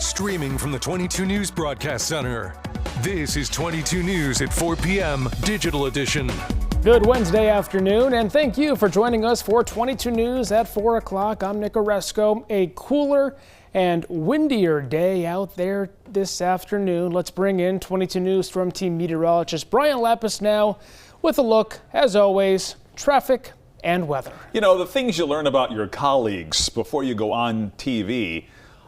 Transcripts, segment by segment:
Streaming from the 22 News Broadcast Center. This is 22 News at 4 p.m. Digital Edition. Good Wednesday afternoon, and thank you for joining us for 22 News at 4 o'clock. I'm Nick Oresko. A cooler and windier day out there this afternoon. Let's bring in 22 News from team meteorologist Brian Lapis now with a look, as always, traffic and weather. You know, the things you learn about your colleagues before you go on TV.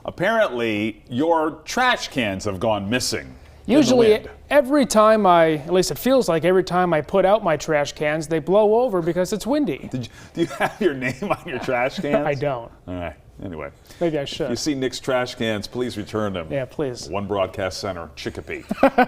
Apparently, your trash cans have gone missing. Usually, every time at least it feels like every time I put out my trash cans, they blow over because it's windy. Do you have your name on your trash cans? I don't. All right. Anyway. Maybe I should. If you see Nick's trash cans, please return them. Yeah, please. One Broadcast Center, Chicopee.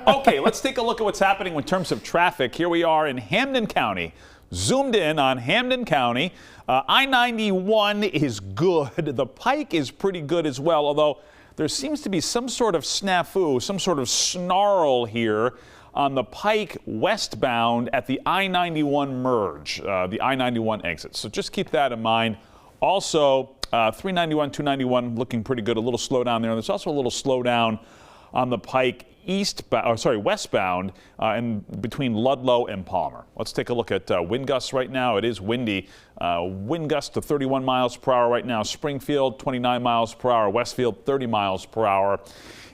Okay, let's take a look at what's happening in terms of traffic. Here we are in Hampden County. Zoomed in on Hampden County. I-91 is good. The Pike is pretty good as well, although there seems to be some sort of snafu, some sort of snarl here on the Pike westbound at the I-91 merge, the I-91 exit. So just keep that in mind. Also, 391, 291 looking pretty good. A little slowdown there. And there's also a little slowdown on the Pike westbound in between Ludlow and Palmer. Let's take a look at wind gusts right now. It is windy. Wind gusts to 31 miles per hour right now. Springfield, 29 miles per hour. Westfield, 30 miles per hour.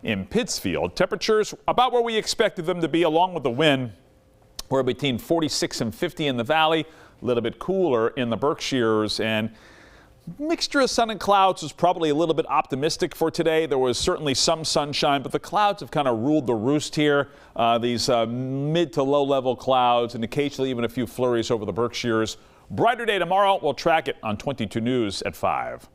In Pittsfield, temperatures about where we expected them to be along with the wind. We're between 46 and 50 in the valley. A little bit cooler in the Berkshires, and mixture of sun and clouds was probably a little bit optimistic for today. There was certainly some sunshine, but the clouds have kind of ruled the roost here. These mid to low level clouds and occasionally even a few flurries over the Berkshires. Brighter day tomorrow. We'll track it on 22 News at 5.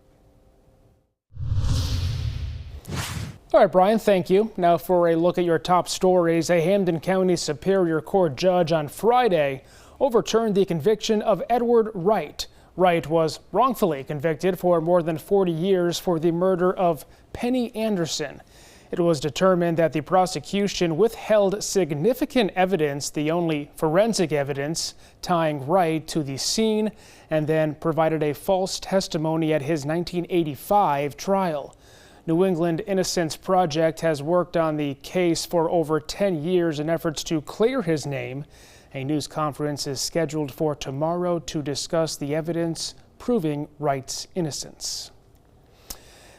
All right, Brian, thank you. Now for a look at your top stories. A Hampden County Superior Court judge on Friday overturned the conviction of Edward Wright. Wright was wrongfully convicted for more than 40 years for the murder of Penny Anderson. It was determined that the prosecution withheld significant evidence, the only forensic evidence tying Wright to the scene, and then provided a false testimony at his 1985 trial. New England Innocence Project has worked on the case for over 10 years in efforts to clear his name. A news conference is scheduled for tomorrow to discuss the evidence proving Wright's innocence.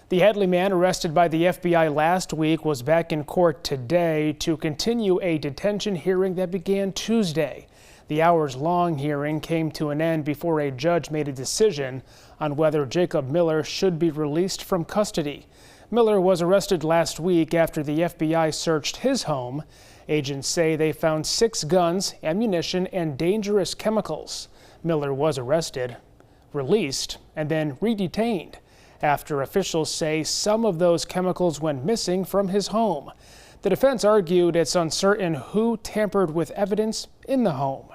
The Headley man arrested by the FBI last week was back in court today to continue a detention hearing that began Tuesday. The hours-long hearing came to an end before a judge made a decision on whether Jacob Miller should be released from custody. Miller was arrested last week after the FBI searched his home. Agents say they found 6 guns, ammunition, and dangerous chemicals. Miller was arrested, released, and then re-detained after officials say some of those chemicals went missing from his home. The defense argued it's uncertain who tampered with evidence in the home.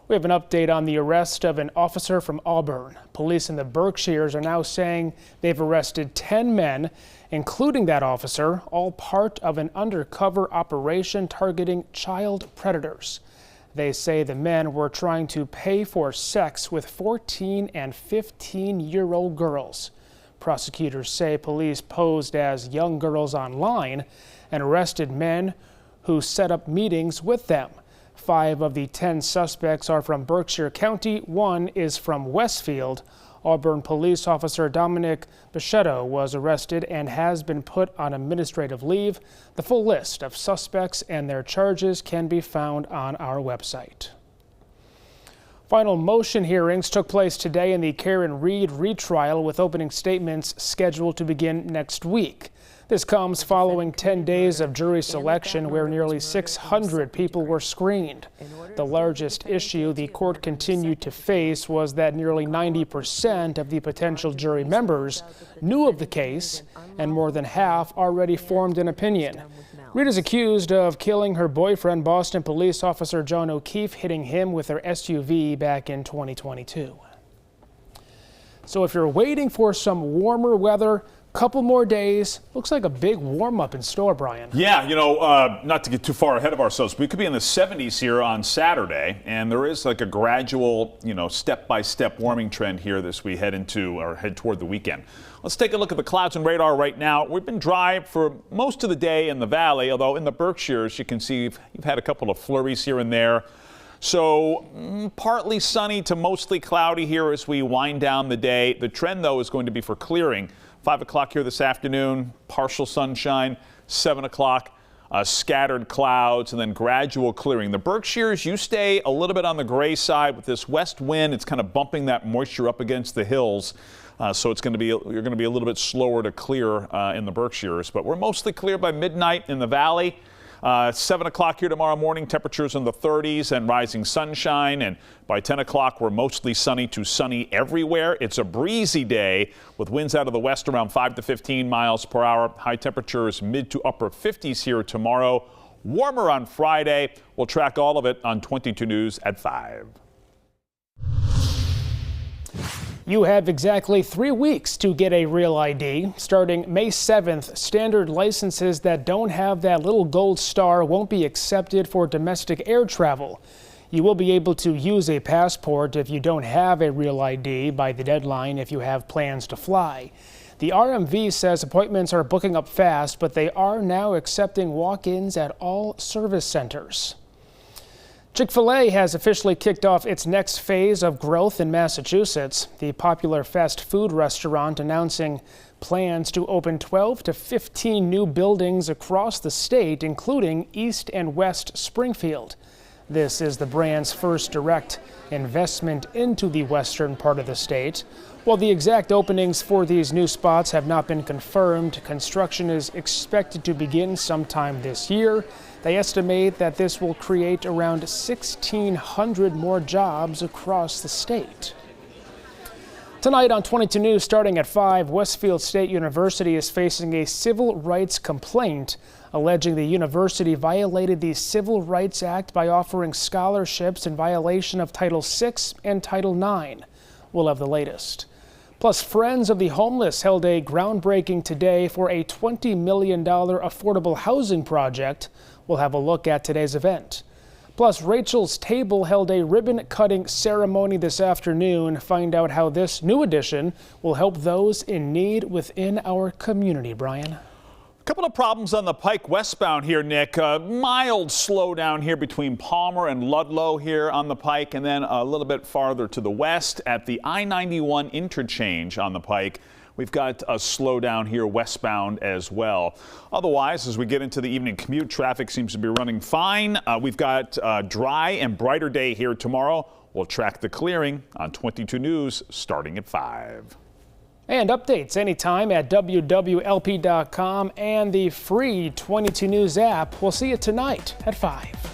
We have an update on the arrest of an officer from Auburn. Police in the Berkshires are now saying they've arrested 10 men, including that officer, all part of an undercover operation targeting child predators. They say the men were trying to pay for sex with 14 and 15-year-old girls. Prosecutors say police posed as young girls online and arrested men who set up meetings with them. 5 of the 10 suspects are from Berkshire County. 1 is from Westfield. Auburn police officer Dominic Bichetto was arrested and has been put on administrative leave. The full list of suspects and their charges can be found on our website. Final motion hearings took place today in the Karen Reed retrial, with opening statements scheduled to begin next week. This comes following 10 days of jury selection where nearly 600 people were screened. The largest issue the court continued to face was that nearly 90% of the potential jury members knew of the case, and more than half already formed an opinion. Reed is accused of killing her boyfriend, Boston police officer John O'Keefe, hitting him with her SUV back in 2022. So if you're waiting for some warmer weather, Couple more days. Looks like a big warm up in store, Brian. Yeah, not to get too far ahead of ourselves, we could be in the 70s here on Saturday, and there is like a gradual, step-by-step warming trend here as we head toward the weekend. Let's take a look at the clouds and radar right now. We've been dry for most of the day in the valley, although in the Berkshires, you can see you've had a couple of flurries here and there. So partly sunny to mostly cloudy here as we wind down the day. The trend, though, is going to be for clearing. 5 o'clock here this afternoon, partial sunshine. 7 o'clock, scattered clouds, and then gradual clearing. The Berkshires, you stay a little bit on the gray side with this west wind. It's kind of bumping that moisture up against the hills. So you're going to be a little bit slower to clear in the Berkshires. But we're mostly clear by midnight in the valley. 7 o'clock here tomorrow morning, temperatures in the 30s and rising sunshine. And by 10 o'clock, we're mostly sunny to sunny everywhere. It's a breezy day with winds out of the west around 5 to 15 miles per hour. High temperatures mid to upper 50s here tomorrow. Warmer on Friday. We'll track all of it on 22 News at 5. You have exactly 3 weeks to get a real ID. Starting May 7th, standard licenses that don't have that little gold star won't be accepted for domestic air travel. You will be able to use a passport if you don't have a real ID by the deadline if you have plans to fly. The RMV says appointments are booking up fast, but they are now accepting walk-ins at all service centers. Chick-fil-A has officially kicked off its next phase of growth in Massachusetts. The popular fast food restaurant announcing plans to open 12 to 15 new buildings across the state, including East and West Springfield. This is the brand's first direct investment into the western part of the state. While the exact openings for these new spots have not been confirmed, construction is expected to begin sometime this year. They estimate that this will create around 1,600 more jobs across the state. Tonight on 22 News, starting at 5, Westfield State University is facing a civil rights complaint alleging the university violated the Civil Rights Act by offering scholarships in violation of Title VI and Title IX. We'll have the latest. Plus, Friends of the Homeless held a groundbreaking today for a $20 million affordable housing project. We'll have a look at today's event. Plus, Rachel's Table held a ribbon-cutting ceremony this afternoon. Find out how this new addition will help those in need within our community. Brian. A couple of problems on the Pike westbound here, Nick. Mild slowdown here between Palmer and Ludlow here on the Pike, and then a little bit farther to the west at the I-91 interchange on the Pike. We've got a slowdown here westbound as well. Otherwise, as we get into the evening commute, traffic seems to be running fine. We've got a dry and brighter day here tomorrow. We'll track the clearing on 22 News starting at 5. And updates anytime at wwlp.com and the free 22 News app. We'll see you tonight at 5.